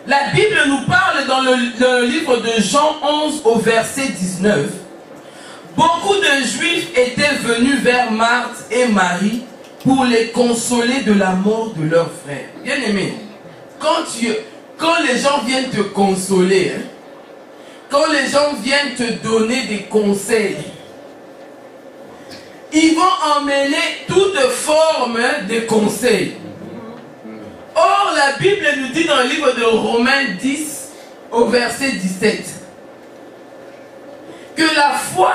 La Bible nous parle dans le livre de Jean 11 au verset 19. Beaucoup de Juifs étaient venus vers Marthe et Marie pour les consoler de la mort de leur frère. Bien aimé, quand les gens viennent te consoler, quand les gens viennent te donner des conseils, ils vont emmener toute forme de conseils. Or, la Bible nous dit dans le livre de Romains 10, au verset 17, que la foi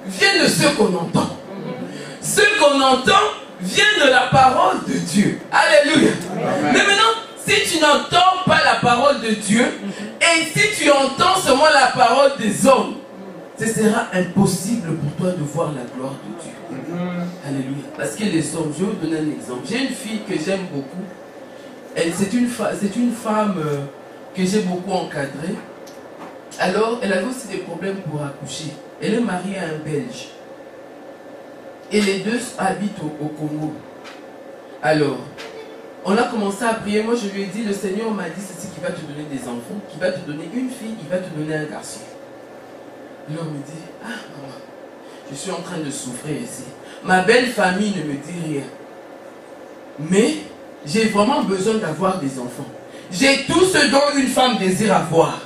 vient de ce qu'on entend. Ce qu'on entend vient de la parole de Dieu. Alléluia. Amen. Mais maintenant, si tu n'entends pas la parole de Dieu, et si tu entends seulement la parole des hommes, ce sera impossible pour toi de voir la gloire de Dieu. Alléluia. Parce que les hommes, je vais vous donner un exemple. J'ai une fille que j'aime beaucoup. C'est une femme que j'ai beaucoup encadrée. Alors, elle avait aussi des problèmes pour accoucher. Elle est mariée à un Belge. Et les deux habitent au Congo. Alors, on a commencé à prier. Moi, je lui ai dit, le Seigneur m'a dit ceci, qu'il va te donner des enfants, qu'il va te donner une fille, il va te donner un garçon. Alors, on me dit, ah maman, je suis en train de souffrir ici. Ma belle famille ne me dit rien. Mais, j'ai vraiment besoin d'avoir des enfants. J'ai tout ce dont une femme désire avoir.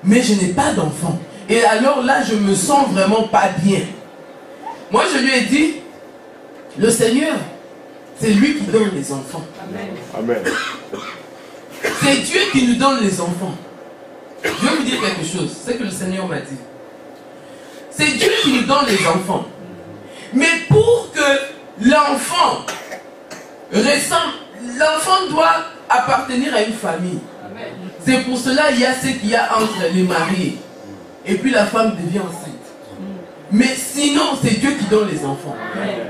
Mais je n'ai pas d'enfants. Et alors là, je me sens vraiment pas bien. Moi, je lui ai dit, le Seigneur, c'est lui qui donne les enfants. Amen. C'est Dieu qui nous donne les enfants. Je vais vous dire quelque chose, c'est que le Seigneur m'a dit. C'est Dieu qui nous donne les enfants. Mais pour que l'enfant ressemble, l'enfant doit appartenir à une famille. C'est pour cela qu'il y a ce qu'il y a entre les mariés. Et puis la femme devient enceinte. Mais sinon, c'est Dieu qui donne les enfants.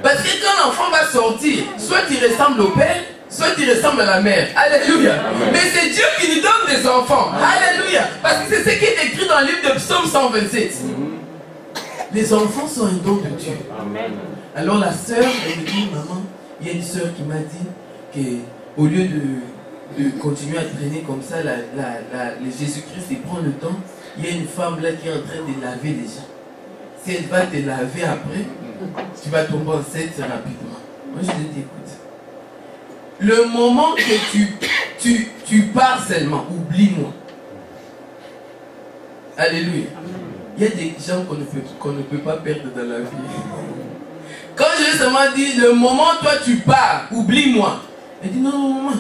Parce que quand l'enfant va sortir, soit il ressemble au père, soit il ressemble à la mère. Alléluia. Mais c'est Dieu qui nous donne des enfants. Alléluia. Parce que c'est ce qui est écrit dans le livre de Psaume 127. Les enfants sont un don de Dieu. Alors la sœur, elle me dit, maman, il y a une sœur qui m'a dit qu'au lieu de continuer à traîner comme ça, le Jésus-Christ, il prend le temps. Il y a une femme là qui est en train de laver les gens. Si elle va te laver après, tu vas tomber enceinte rapidement. Moi je te dis, écoute, le moment que tu pars seulement, oublie-moi. Alléluia. Il y a des gens qu'on ne peut pas perdre dans la vie. Quand je seulement dit, le moment toi tu pars, oublie-moi. Elle dit, non, maman.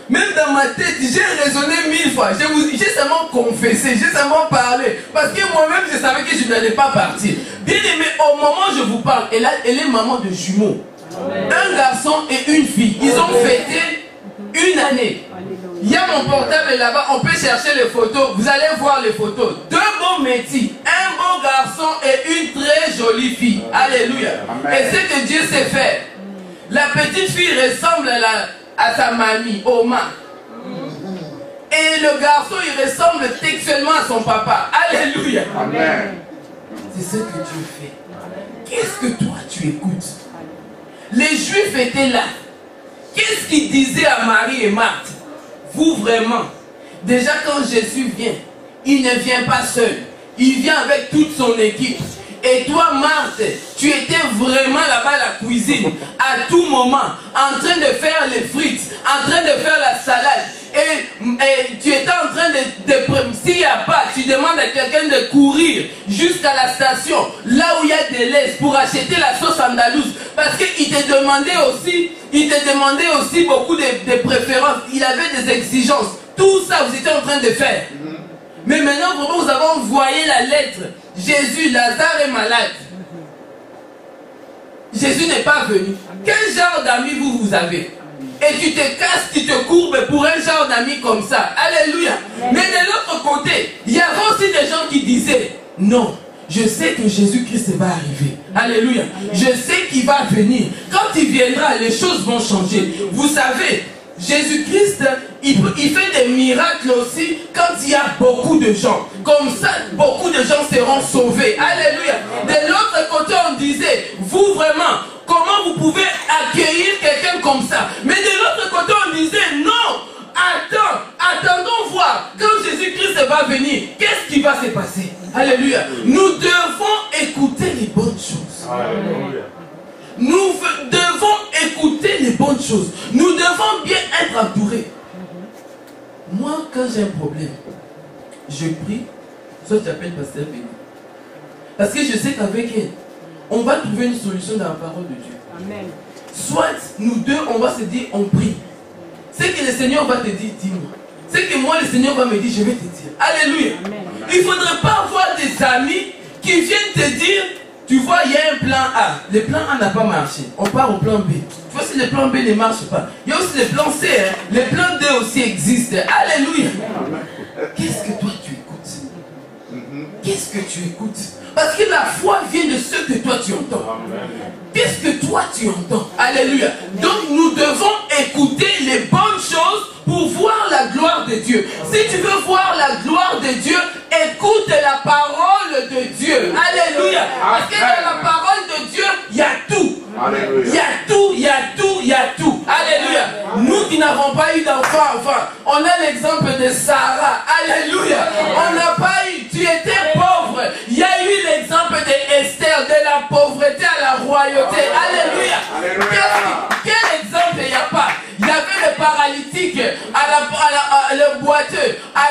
Même dans ma tête, j'ai raisonné 1000 fois. J'ai seulement confessé, j'ai seulement parlé. Parce que moi-même, je savais que je n'allais pas partir. Bien aimé, au moment où je vous parle, elle est maman de jumeaux. Amen. Un garçon et une fille. Ils ont fêté une année. Il y a mon portable là-bas, on peut chercher les photos. Vous allez voir les photos. Deux beaux métis, un beau garçon et une très jolie fille. Alléluia. Amen. Et c'est que Dieu sait faire. La petite fille ressemble à sa mamie, Oma. Et le garçon, il ressemble textuellement à son papa. Alléluia. Amen. C'est ce que Dieu fait. Qu'est-ce que toi tu écoutes? Les Juifs étaient là. Qu'est-ce qu'ils disaient à Marie et Marthe? Vous vraiment, déjà quand Jésus vient, il ne vient pas seul. Il vient avec toute son équipe. Et toi, Marthe, tu étais vraiment là-bas à la cuisine, à tout moment, en train de faire les frites, en train de faire la salade. Et tu étais en train de s'il n'y a pas, tu demandes à quelqu'un de courir jusqu'à la station, là où il y a des laisses, pour acheter la sauce andalouse. Parce qu'il te demandait aussi beaucoup de préférences. Il avait des exigences. Tout ça, vous étiez en train de faire. Mais maintenant, vraiment, vous avez envoyé la lettre. Jésus, Lazare est malade. Jésus n'est pas venu. Quel genre d'amis vous avez? Et tu te casses, tu te courbes pour un genre d'amis comme ça. Alléluia. Mais de l'autre côté, il y avait aussi des gens qui disaient, non, je sais que Jésus-Christ va arriver. Alléluia. Je sais qu'il va venir. Quand il viendra, les choses vont changer. Vous savez, Jésus-Christ, il fait des miracles aussi quand il y a beaucoup de gens. Comme ça, beaucoup de gens seront sauvés. Alléluia. De l'autre côté, on disait, vous vraiment, comment vous pouvez accueillir quelqu'un comme ça? Mais de l'autre côté, on disait, non, attendons voir. Quand venir, qu'est-ce qui va se passer? Alléluia. Nous devons écouter les bonnes choses. Alléluia. Nous devons écouter les bonnes choses. Nous devons bien être entourés. Moi, quand j'ai un problème, je prie, soit j'appelle Pasteur Béni. Parce que je sais qu'avec elle, on va trouver une solution dans la parole de Dieu. Amen. Soit nous deux, on va se dire, on prie. C'est que le Seigneur va te dire, dis-moi. C'est que moi, le Seigneur va me dire, je vais te dire. Alléluia. Amen. Il ne faudrait pas avoir des amis qui viennent te dire, tu vois, il y a un plan A. Le plan A n'a pas marché. On part au plan B. Tu vois, si le plan B ne marche pas, il y a aussi le plan C. Hein. Le plan D aussi existe. Alléluia. Qu'est-ce que toi tu écoutes? Qu'est-ce que tu écoutes? Parce que la foi vient de ce que toi tu entends. Qu'est-ce que toi tu entends? Alléluia. Donc nous devons écouter les bonnes choses pour voir la gloire de Dieu. Si tu veux voir la gloire de Dieu, écoute la parole de Dieu. Alléluia. Parce que dans la parole de Dieu, il y a tout. Il y a tout, il y a tout, il y a tout. Alléluia. Nous qui n'avons pas eu d'enfant, enfin, on a l'exemple de Sarah. Alléluia. On n'a pas eu, tu étais pauvre. Il y a eu l'exemple d'Esther, de la pauvreté à la royauté. Alléluia. Quel exemple il n'y a pas? Il y avait le paralytique à le boiteux, à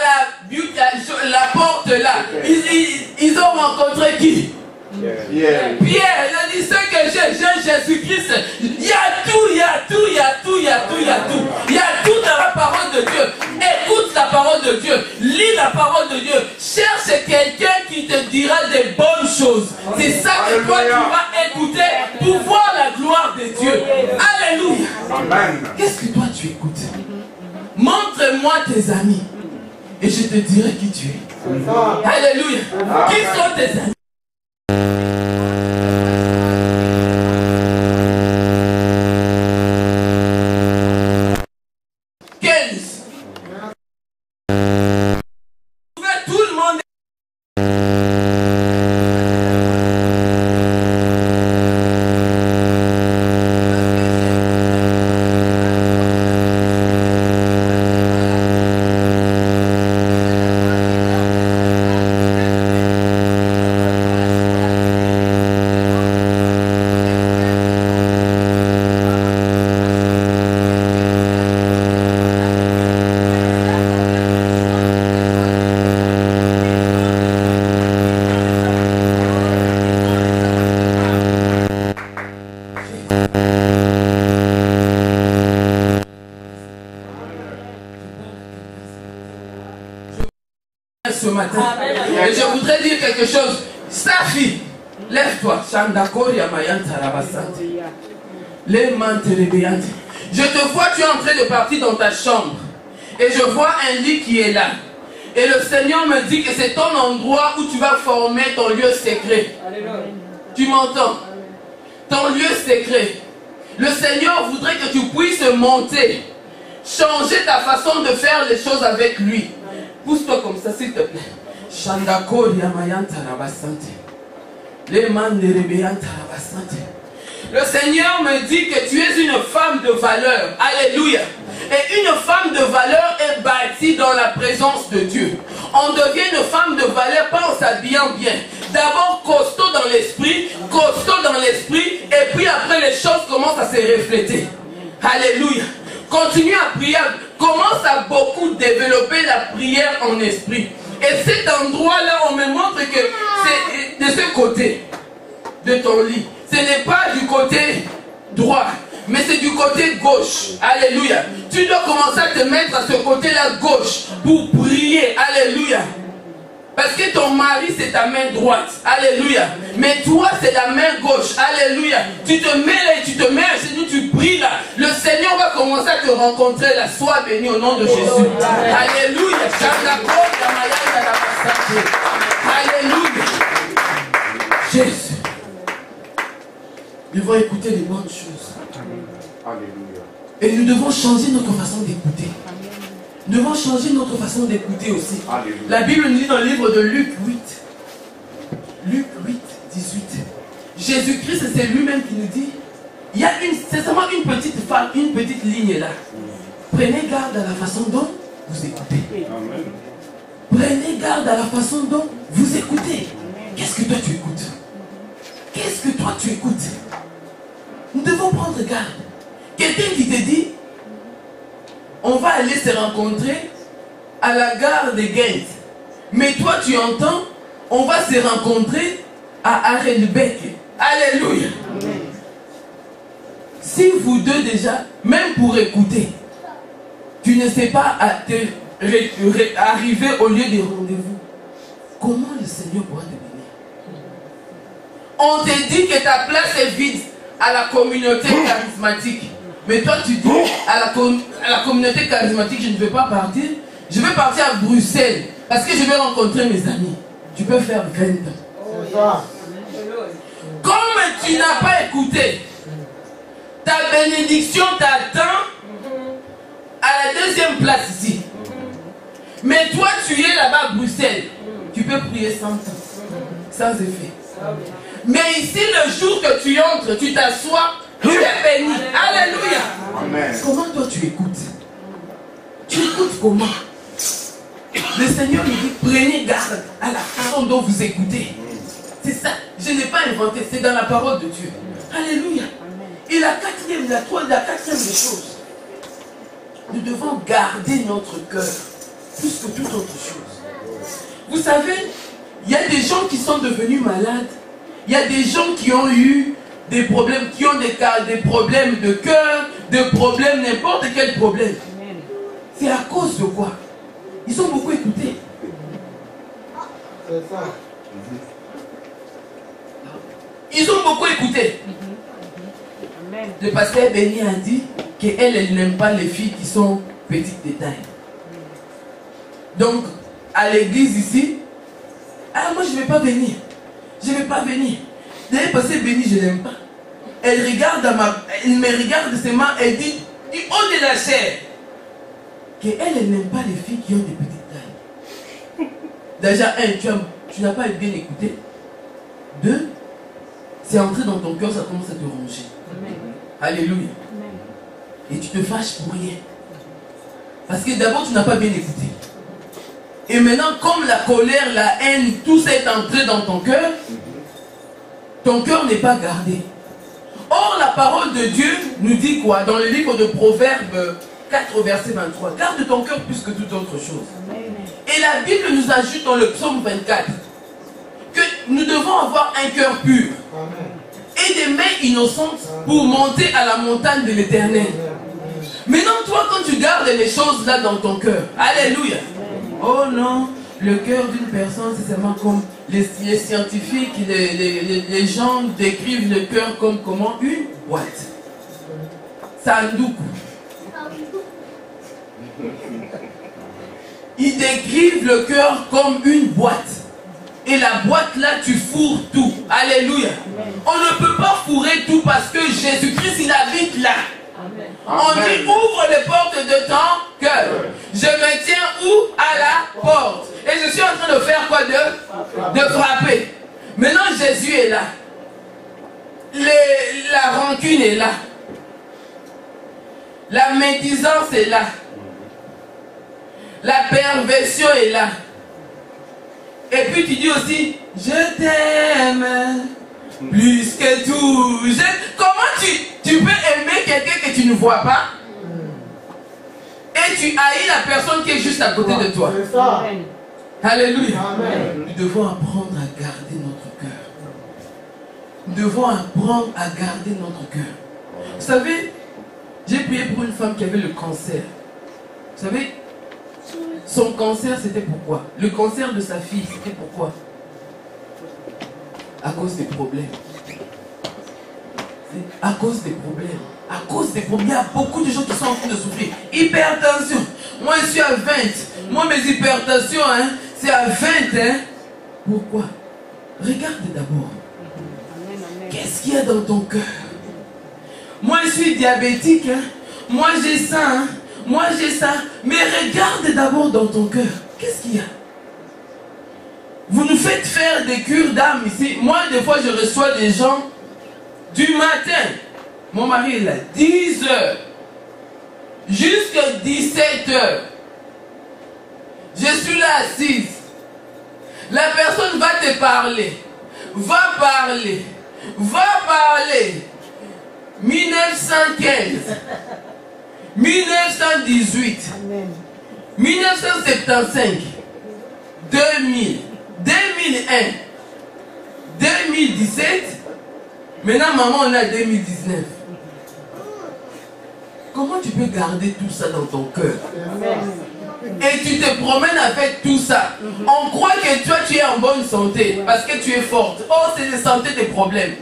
la porte là. Ils ont rencontré qui? Pierre, il a dit ce que j'ai Jésus-Christ. Il y a tout, il y a tout, il y a tout, il y a tout, il y a tout. Il y a tout dans la parole de Dieu. Écoute la parole de Dieu. Lis la parole de Dieu. Cherche quelqu'un qui te dira des bonnes choses. C'est ça que toi tu vas écouter pour voir la gloire de Dieu. Alléluia. Qu'est-ce que toi tu écoutes? Montre-moi tes amis et je te dirai qui tu es. Alléluia. Qui sont tes amis? Ce matin. Et je voudrais dire quelque chose. Safi, lève-toi. Je te vois, tu es en train de partir dans ta chambre. Et je vois un lit qui est là. Et le Seigneur me dit que c'est ton endroit où tu vas former ton lieu secret. Tu m'entends? Ton lieu secret. Le Seigneur voudrait que tu puisses monter. Changer ta façon de faire les choses avec lui. Pousse-toi comme ça, s'il te plaît. Le Seigneur me dit que tu es une femme de valeur. Alléluia. Et une femme de valeur est bâtie dans la présence de Dieu. On devient une femme de valeur pas en s'habillant bien. D'abord costaud dans l'esprit, et puis après les choses commencent à se refléter. Alléluia. Continue à prier. Commence à beaucoup développer la prière en esprit. Et cet endroit-là, on me montre que c'est de ce côté de ton lit. Ce n'est pas du côté droit, mais c'est du côté gauche. Alléluia. Tu dois commencer à te mettre à ce côté-là gauche pour prier. Alléluia. Parce que ton mari, c'est ta main droite. Alléluia. Mais toi, c'est la main gauche. Alléluia. Tu te mets là et tu te mets à genoux, tu pries là. Le Seigneur va commencer à te rencontrer là. Sois béni au nom de Jésus. Alléluia. Alléluia. Jésus. Nous devons écouter les bonnes choses. Alléluia. Et nous devons changer notre façon d'écouter. Nous devons changer notre façon d'écouter aussi. Alléluia. La Bible nous dit dans le livre de Luc 8. Luc 8, 18. Jésus-Christ, c'est lui-même qui nous dit, il y a c'est seulement une petite ligne là. Prenez garde à la façon dont vous écoutez. Amen. Prenez garde à la façon dont vous écoutez. Qu'est-ce que toi tu écoutes? Qu'est-ce que toi tu écoutes? Nous devons prendre garde. Quelqu'un qui te dit, on va aller se rencontrer à la gare de Ghent. Mais toi tu entends, on va se rencontrer à Arelbeck. Alléluia. Amen. Si vous deux déjà, même pour écouter, tu ne sais pas arriver au lieu des rendez-vous, comment le Seigneur pourra te bénir? On te dit que ta place est vide à la communauté charismatique. Mais toi tu dis à la communauté charismatique, je ne vais pas partir. Je vais partir à Bruxelles parce que je vais rencontrer mes amis. Tu peux faire 20 ans. Comme tu n'as pas écouté, ta bénédiction t'attend à la deuxième place ici. Mais toi, tu es là-bas à Bruxelles. Tu peux prier 100 ans, sans effet. Mais ici, le jour que tu entres, tu t'assois, tu es béni. Alléluia. Amen. Comment toi tu écoutes? Tu écoutes comment? Le Seigneur nous dit, prenez garde à la façon dont vous écoutez. C'est ça. Je n'ai pas inventé, c'est dans la parole de Dieu. Alléluia. Et la quatrième des choses, nous devons garder notre cœur plus que toute autre chose. Vous savez, il y a des gens qui sont devenus malades. Il y a des gens qui ont eu des problèmes, qui ont des problèmes de cœur, des problèmes, n'importe quel problème. C'est à cause de quoi? Ils ont beaucoup écouté. C'est ça. Ils ont beaucoup écouté. Le pasteur Béni a dit qu'elle n'aime pas les filles qui sont petites de taille. Donc, à l'église ici, moi je ne vais pas venir. Je ne vais pas venir. D'ailleurs, pasteur Béni, je ne l'aime pas. Elle me regarde de ses mains et dit du haut de la chair qu'elle n'aime pas les filles qui ont des petites tailles. Déjà, tu n'as pas bien écouté. 2, c'est entré dans ton cœur, ça commence à te ronger. Alléluia. Amen. Et tu te fâches pour rien. Parce que d'abord, tu n'as pas bien écouté. Et maintenant, comme la colère, la haine, tout ça est entré dans ton cœur n'est pas gardé. Or, la parole de Dieu nous dit quoi? Dans le livre de Proverbes 4, verset 23. Garde ton cœur plus que toute autre chose. Amen. Et la Bible nous ajoute dans le psaume 24 que nous devons avoir un cœur pur. Amen. Et des mains innocentes pour monter à la montagne de l'Éternel. Maintenant, toi, quand tu gardes les choses là dans ton cœur, alléluia. Oh non, le cœur d'une personne, c'est seulement comme les scientifiques, les gens décrivent le cœur comme comment? Une boîte. Sanduku. Ils décrivent le cœur comme une boîte. Et la boîte là, tu fourres tout. Alléluia. Amen. On ne peut pas fourrer tout parce que Jésus-Christ, il habite là. Amen. On dit, ouvre les portes de ton cœur. Je me tiens où? À la porte. Et je suis en train de faire quoi? De frapper. Maintenant, Jésus est là. La rancune est là. La médisance est là. La perversion est là. Et puis tu dis aussi, je t'aime plus que tout. Comment tu peux aimer quelqu'un que tu ne vois pas et tu haïs la personne qui est juste à côté de toi? Amen. Alléluia. Amen. Nous devons apprendre à garder notre cœur. Nous devons apprendre à garder notre cœur. Vous savez, j'ai prié pour une femme qui avait le cancer. Vous savez, son cancer, c'était pourquoi? Le cancer de sa fille, c'était pourquoi? À cause des problèmes. À cause des problèmes. À cause des problèmes. Il y a beaucoup de gens qui sont en train de souffrir. Hypertension. Moi, je suis à 20. Moi, mes hypertensions, c'est à 20. Pourquoi? Regarde d'abord. Qu'est-ce qu'il y a dans ton cœur? Moi, je suis diabétique. Moi, j'ai ça. Moi j'ai ça, mais regarde d'abord dans ton cœur. Qu'est-ce qu'il y a? Vous nous faites faire des cures d'âme ici. Moi, des fois, je reçois des gens du matin. Mon mari est là, 10 heures, jusqu'à 17 heures. Je suis là assise. La personne va te parler. Va parler. 1915. 1918. Amen. 1975. 2000. 2001. 2017. Maintenant, maman, on est à 2019. Comment tu peux garder tout ça dans ton cœur? Et tu te promènes avec tout ça. On croit que toi, tu es en bonne santé parce que tu es forte. Oh, c'est de santé des problèmes.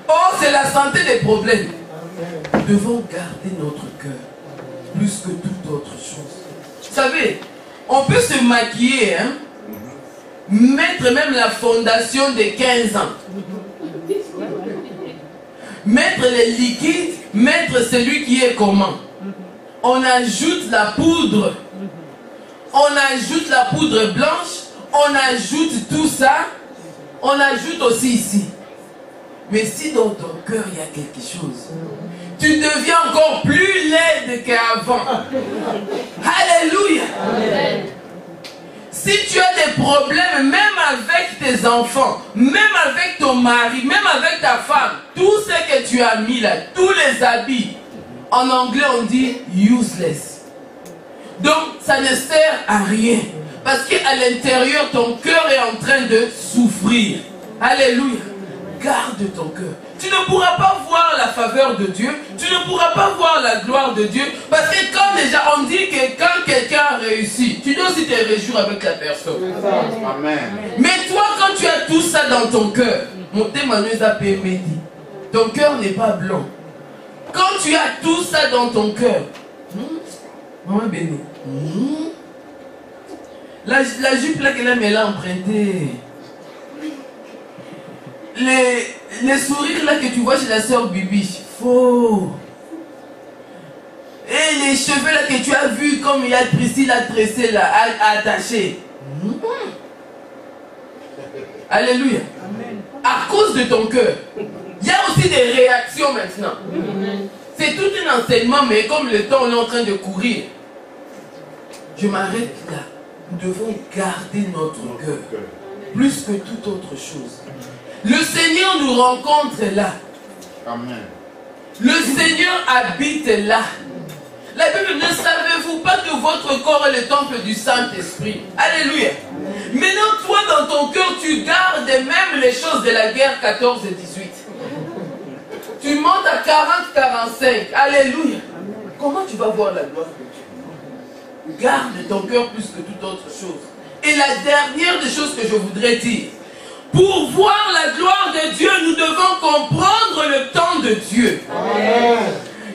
Oh, c'est la santé des problèmes. Nous devons garder notre cœur plus que toute autre chose. Vous savez, on peut se maquiller, hein? Mettre même la fondation de 15 ans. Mettre les liquides, mettre celui qui est comment. On ajoute la poudre. On ajoute la poudre blanche. On ajoute tout ça. On ajoute aussi ici. Mais si dans ton cœur il y a quelque chose, tu deviens encore plus laide qu'avant. Alléluia. Amen. Si tu as des problèmes, même avec tes enfants, même avec ton mari, même avec ta femme, tout ce que tu as mis là, tous les habits, en anglais on dit useless. Donc ça ne sert à rien. Parce qu'à l'intérieur, ton cœur est en train de souffrir. Alléluia. Garde ton cœur. Tu ne pourras pas voir la faveur de Dieu. Tu ne pourras pas voir la gloire de Dieu. Parce que quand déjà on dit que quand quelqu'un réussit, tu dois aussi te réjouir avec la personne. Amen. Mais toi, quand tu as tout ça dans ton cœur, ton cœur n'est pas blanc. Quand tu as tout ça dans ton cœur, maman béni, la jupe là qu'elle a empruntée, les sourires là que tu vois chez la sœur Bibi, faux. Et les cheveux là que tu as vus comme il y a Priscille à tresser là, attaché. Alléluia. Amen. À cause de ton cœur. Il y a aussi des réactions maintenant. C'est tout un enseignement, mais comme le temps on est en train de courir, je m'arrête là. Nous devons garder notre cœur plus que toute autre chose. Le Seigneur nous rencontre là. Amen. Le Seigneur habite là. La Bible, ne savez-vous pas que votre corps est le temple du Saint-Esprit? Alléluia. Maintenant, toi, dans ton cœur, tu gardes même les choses de la guerre 14 et 18. Tu montes à 40-45. Alléluia. Comment tu vas voir la gloire de Dieu? Garde ton cœur plus que toute autre chose. Et la dernière des choses que je voudrais dire, pour voir la gloire de Dieu, nous devons comprendre le temps de Dieu. Amen.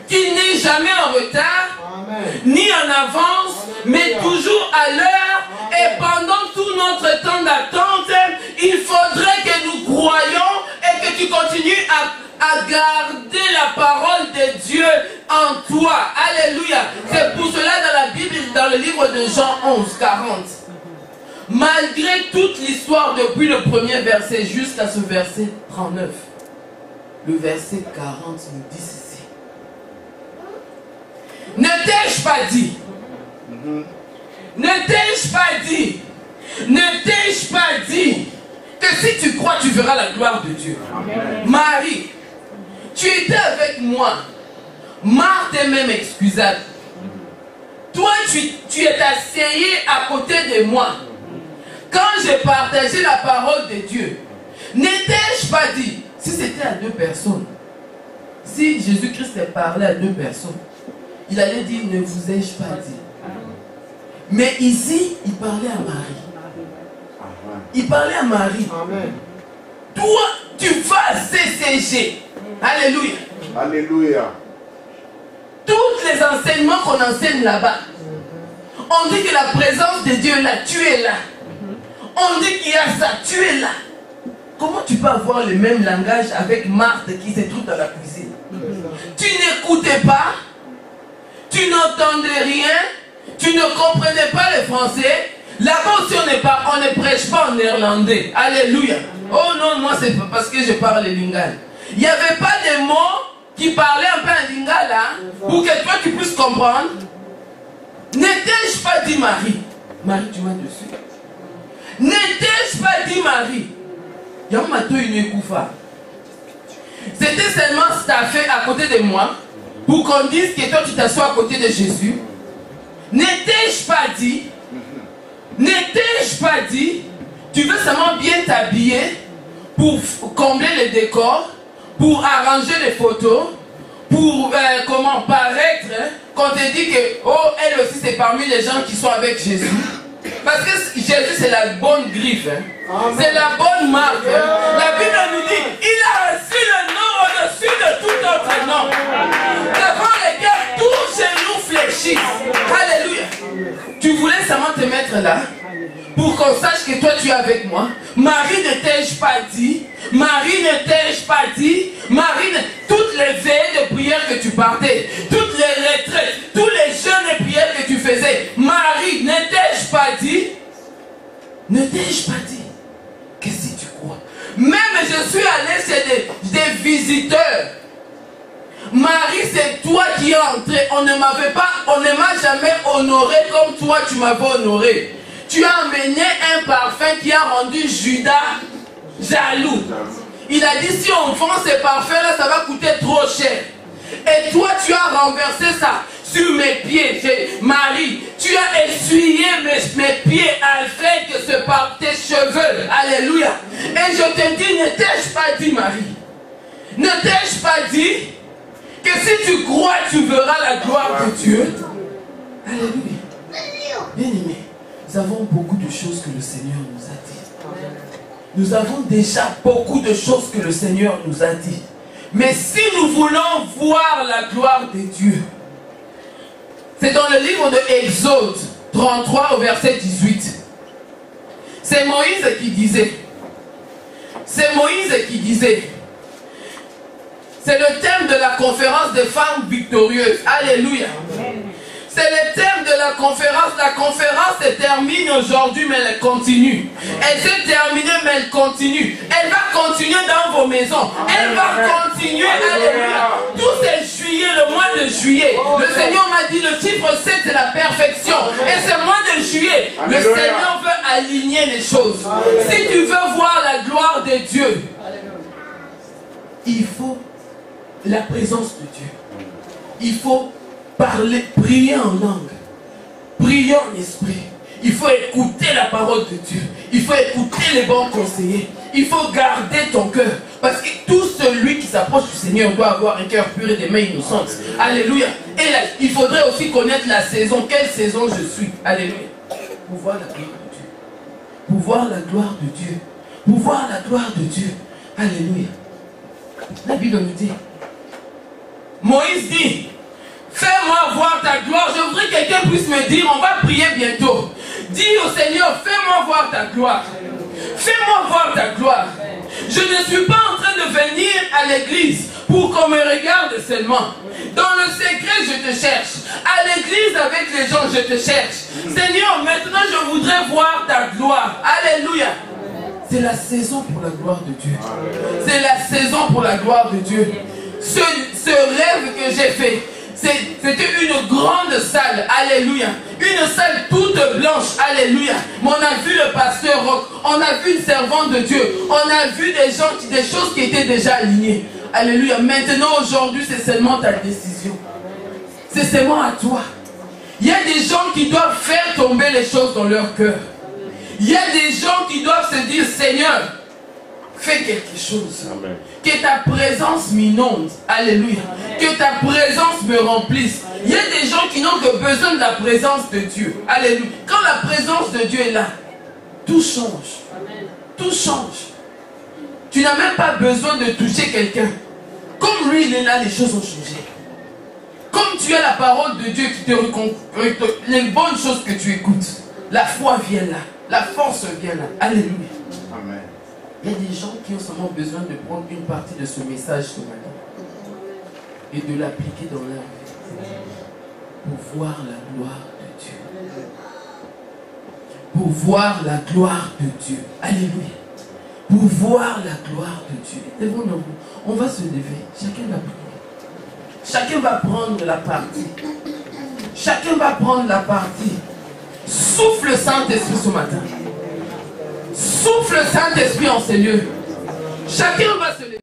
Qu'il n'est jamais en retard, amen, ni en avance, mais toujours à l'heure. Et pendant tout notre temps d'attente, il faudrait que nous croyions et que tu continues à garder la parole de Dieu en toi. Alléluia. C'est pour cela dans la Bible, dans le livre de Jean 11, 40. Malgré toute l'histoire depuis le premier verset jusqu'à ce verset 39, le verset 40 nous dit ceci. Ne t'ai-je pas dit? Ne t'ai-je pas dit? Ne t'ai-je pas dit que si tu crois, tu verras la gloire de Dieu? Amen. Marie, tu étais avec moi. Marthe est même excusable. Toi, tu es asseyé à côté de moi. Quand j'ai partagé la parole de Dieu, n'étais-je pas dit, si c'était à deux personnes, si Jésus-Christ parlait à deux personnes, il allait dire, ne vous ai-je pas dit. Mais ici, il parlait à Marie. Il parlait à Marie. Amen. Toi, tu vas CCG. Alléluia. Alléluia. Tous les enseignements qu'on enseigne là-bas, on dit que la présence de Dieu là, tu es là. On dit qu'il y a ça, tu es là. Comment tu peux avoir le même langage avec Marthe qui se trouve dans la cuisine? Tu n'écoutais pas, tu n'entendais rien, tu ne comprenais pas le français. Là-bas aussi on ne prêche pas en néerlandais. Alléluia. Oh non, moi c'est parce que je parle le lingala. Il n'y avait pas de mots qui parlaient un peu en lingala pour que toi tu puisses comprendre. N'étais-je pas dit Marie? Marie, tu m'as dessus. N'étais-je pas dit Marie? C'était seulement staffé à côté de moi pour qu'on dise que toi tu t'assois à côté de Jésus. N'étais-je pas dit? N'étais-je pas dit? Tu veux seulement bien t'habiller pour combler les décors, pour arranger les photos, pour comment paraître, hein, qu'on te dit que oh, elle aussi c'est parmi les gens qui sont avec Jésus. Parce que Jésus c'est la bonne griffe, hein. C'est la bonne marque. Hein. La Bible nous dit, il a reçu le nom au-dessus de tout autre nom. Devant lesquels tous genoux fléchissent. Alléluia. Tu voulais seulement te mettre là pour qu'on sache que toi tu es avec moi. Marie ne t'ai-je pas dit? Marie ne t'ai-je pas dit? Marie, toutes les veillées de prière que tu partais, toutes les retraites, tous les jeûnes et prières que tu faisais, Marie, ne t'ai-je pas dit? Ne t'ai-je pas dit? Que si tu crois. Même je suis allé chez des visiteurs. Marie, c'est toi qui es entré. On ne m'a jamais honoré comme toi tu m'avais honoré. Tu as amené un parfum qui a rendu Judas jaloux. Il a dit, si on vend ces parfums-là, ça va coûter trop cher. Et toi, tu as renversé ça sur mes pieds. Marie, tu as essuyé mes pieds afin que ce par tes cheveux. Alléluia. Et je te dis, ne t'ai-je pas dit, Marie? Ne t'ai-je pas dit que si tu crois, tu verras la gloire de Dieu? Alléluia. Bien-aimés, nous avons beaucoup de choses que le Seigneur nous a dit. Nous avons déjà beaucoup de choses que le Seigneur nous a dit. Mais si nous voulons voir la gloire de Dieu, c'est dans le livre de Exode 33 au verset 18. C'est Moïse qui disait. C'est Moïse qui disait. C'est le thème de la conférence des femmes victorieuses. Alléluia. C'est le thème de la conférence. La conférence se termine aujourd'hui, mais elle continue. Elle s'est terminée, mais elle continue. Elle va continuer dans vos maisons. Elle va continuer. Alléluia. Tout c'est juillet, le mois de juillet. Le Seigneur m'a dit le chiffre 7 c'est la perfection. Et ce mois de juillet, le Seigneur veut aligner les choses. Si tu veux voir la gloire de Dieu, il faut la présence de Dieu. Il faut parler, prier en langue, prier en esprit. Il faut écouter la parole de Dieu. Il faut écouter les bons conseillers. Il faut garder ton cœur. Parce que tout celui qui s'approche du Seigneur doit avoir un cœur pur et des mains innocentes. Alléluia. Et là, il faudrait aussi connaître la saison. Quelle saison je suis? Alléluia. Pour voir la gloire de Dieu. Pour voir la gloire de Dieu. Pour voir la gloire de Dieu. Alléluia. La Bible nous dit. Moïse dit. Fais-moi voir ta gloire. Je voudrais que quelqu'un puisse me dire, on va prier bientôt. Dis au Seigneur, fais-moi voir ta gloire. Fais-moi voir ta gloire. Je ne suis pas en train de venir à l'église pour qu'on me regarde seulement. Dans le secret, je te cherche. À l'église, avec les gens, je te cherche. Seigneur, maintenant, je voudrais voir ta gloire. Alléluia. C'est la saison pour la gloire de Dieu. C'est la saison pour la gloire de Dieu. Ce rêve que j'ai fait, c'était une grande salle, alléluia. Une salle toute blanche, alléluia. Mais on a vu le pasteur Roch, on a vu une servante de Dieu, on a vu des gens, des choses qui étaient déjà alignées. Alléluia. Maintenant, aujourd'hui, c'est seulement ta décision. C'est seulement à toi. Il y a des gens qui doivent faire tomber les choses dans leur cœur. Il y a des gens qui doivent se dire, Seigneur, fais quelque chose. Amen. Que ta présence m'inonde. Alléluia. Amen. Que ta présence me remplisse. Il y a des gens qui n'ont que besoin de la présence de Dieu. Alléluia. Quand la présence de Dieu est là, tout change. Amen. Tout change. Tu n'as même pas besoin de toucher quelqu'un. Comme lui, il est là, les choses ont changé. Comme tu as la parole de Dieu qui te réconforte, les bonnes choses que tu écoutes, la foi vient là. La force vient là. Alléluia. Amen. Il y a des gens qui ont seulement besoin de prendre une partie de ce message ce matin et de l'appliquer dans leur vie pour voir la gloire de Dieu. Pour voir la gloire de Dieu. Alléluia. Pour voir la gloire de Dieu. Devant nous, on va se lever. Chacun va prier. Chacun va prendre la partie. Chacun va prendre la partie. Souffle le Saint-Esprit ce matin. Souffle le Saint-Esprit en Seigneur. Chacun va se lever.